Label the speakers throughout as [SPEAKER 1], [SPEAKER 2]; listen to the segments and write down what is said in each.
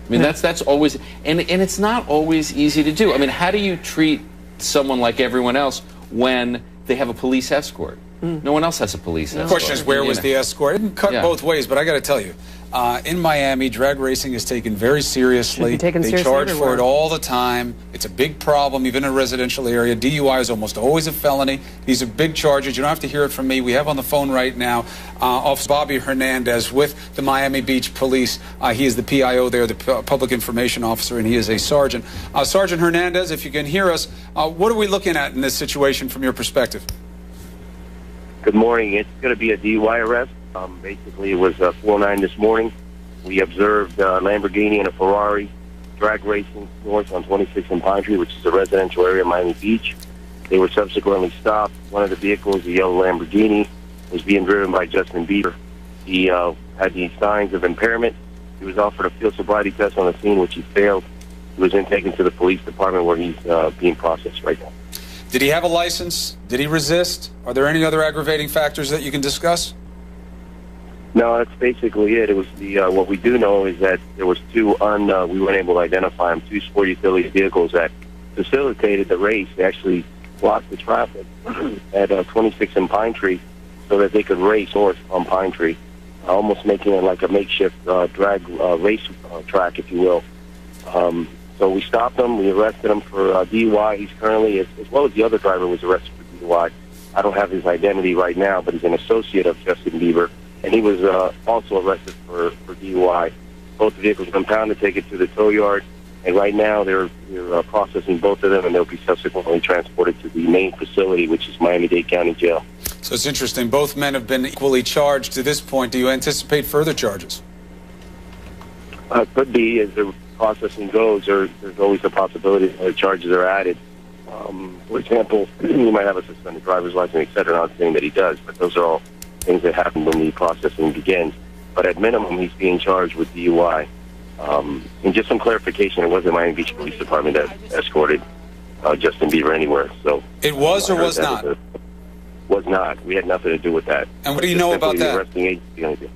[SPEAKER 1] I mean, that's always, and it's not always easy to do. I mean, how do you treat someone like everyone else when they have a police escort? No one else has a police escort.
[SPEAKER 2] The question is, where was the escort? It didn't cut both ways, but I got to tell you, in Miami, drag racing is taken very seriously. They charge for it all the time. It's a big problem, even in a residential area. DUI is almost always a felony. These are big charges. You don't have to hear it from me. We have on the phone right now Officer Bobby Hernandez with the Miami Beach Police. He is the PIO there, the Public Information Officer, and he is a sergeant. Sergeant Hernandez, if you can hear us, what are we looking at in this situation from your perspective?
[SPEAKER 3] Good morning. It's going to be a DUI arrest. Basically, it was 4:09 this morning. We observed a Lamborghini and a Ferrari drag racing north on 26 and Pine Tree, which is a residential area of Miami Beach. They were subsequently stopped. One of the vehicles, a yellow Lamborghini, was being driven by Justin Bieber. He had the signs of impairment. He was offered a field sobriety test on the scene, which he failed. He was then taken to the police department where he's being processed right now.
[SPEAKER 2] Did he have a license? Did he resist? Are there any other aggravating factors that you can discuss?
[SPEAKER 3] No, that's basically it. It was the what we do know is that there was we weren't able to identify them, two sport utility vehicles that facilitated the race. They actually blocked the traffic at 26 and Pine Tree so that they could race north on Pine Tree, almost making it like a makeshift drag race track, if you will. So we stopped him. We arrested him for DUI. He's currently, as well as the other driver, was arrested for DUI. I don't have his identity right now, but he's an associate of Justin Bieber, and he was also arrested for DUI. Both vehicles were impounded, taken to the tow yard, and right now they're processing both of them, and they'll be subsequently transported to the main facility, which is Miami-Dade County Jail.
[SPEAKER 2] So it's interesting. Both men have been equally charged to this point. Do you anticipate further charges?
[SPEAKER 3] Could be, as the processing goes. There's always a possibility that charges are added. For example, he might have a suspended driver's license, et cetera. Not saying that he does, but those are all things that happen when the processing begins. But at minimum, he's being charged with DUI. And just some clarification, it wasn't Miami Beach Police Department that escorted Justin Bieber anywhere. So
[SPEAKER 2] it was or was not?
[SPEAKER 3] Was not. We had nothing to do with that.
[SPEAKER 2] And what do you know about that?
[SPEAKER 3] Arresting agency.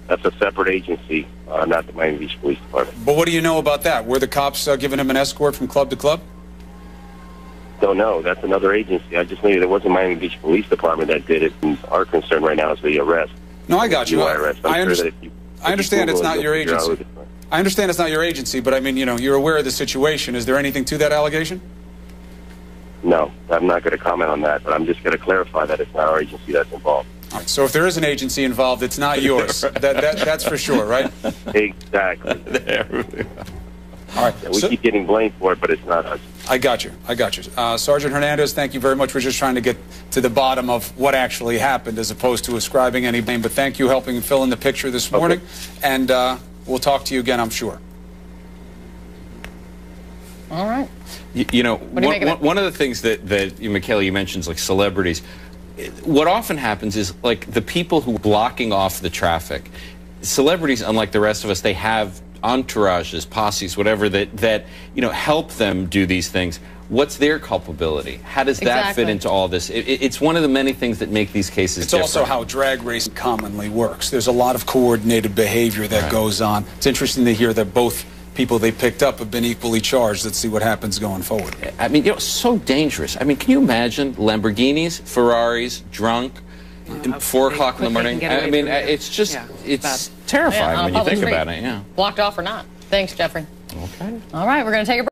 [SPEAKER 3] That's a separate agency, not the Miami Beach Police Department.
[SPEAKER 2] But what do you know about that? Were the cops giving him an escort from club to club?
[SPEAKER 3] Don't know. That's another agency. I just knew there wasn't Miami Beach Police Department that did it. And our concern right now is the arrest.
[SPEAKER 2] No, I got you. I
[SPEAKER 3] understand
[SPEAKER 2] it's not your agency. I understand it's not your agency, but I mean, you know, you're aware of the situation. Is there anything to that allegation?
[SPEAKER 3] No, I'm not going to comment on that, but I'm just going to clarify that it's not our agency that's involved.
[SPEAKER 2] All right, so if there is an agency involved, it's not yours. That's for sure, right?
[SPEAKER 3] Exactly.
[SPEAKER 2] All right.
[SPEAKER 3] Yeah, we keep getting blamed for it, but it's not us.
[SPEAKER 2] I got you. Sergeant Hernandez, thank you very much. We're just trying to get to the bottom of what actually happened as opposed to ascribing any blame. But thank you for helping fill in the picture this morning. And we'll talk to you again, I'm sure.
[SPEAKER 1] All right. You know, one of the things that Michaela, you mentioned, like celebrities. What often happens is, like, the people who are blocking off the traffic, celebrities, unlike the rest of us, they have entourages, posses, whatever, that you know, help them do these things. What's their culpability? How does that fit into all this? It's one of the many things that make these cases different.
[SPEAKER 2] It's also how drag racing commonly works. There's a lot of coordinated behavior that goes on. It's interesting to hear that both people they picked up have been equally charged. Let's see what happens going forward.
[SPEAKER 1] I mean, you know, so dangerous. I mean, can you imagine Lamborghinis, Ferraris, drunk, 4 o'clock in the morning? I mean, it's just, it's terrifying when you think about it. Yeah.
[SPEAKER 4] Blocked off or not. Thanks, Jeffrey.
[SPEAKER 1] Okay.
[SPEAKER 4] All right, we're going to take a break.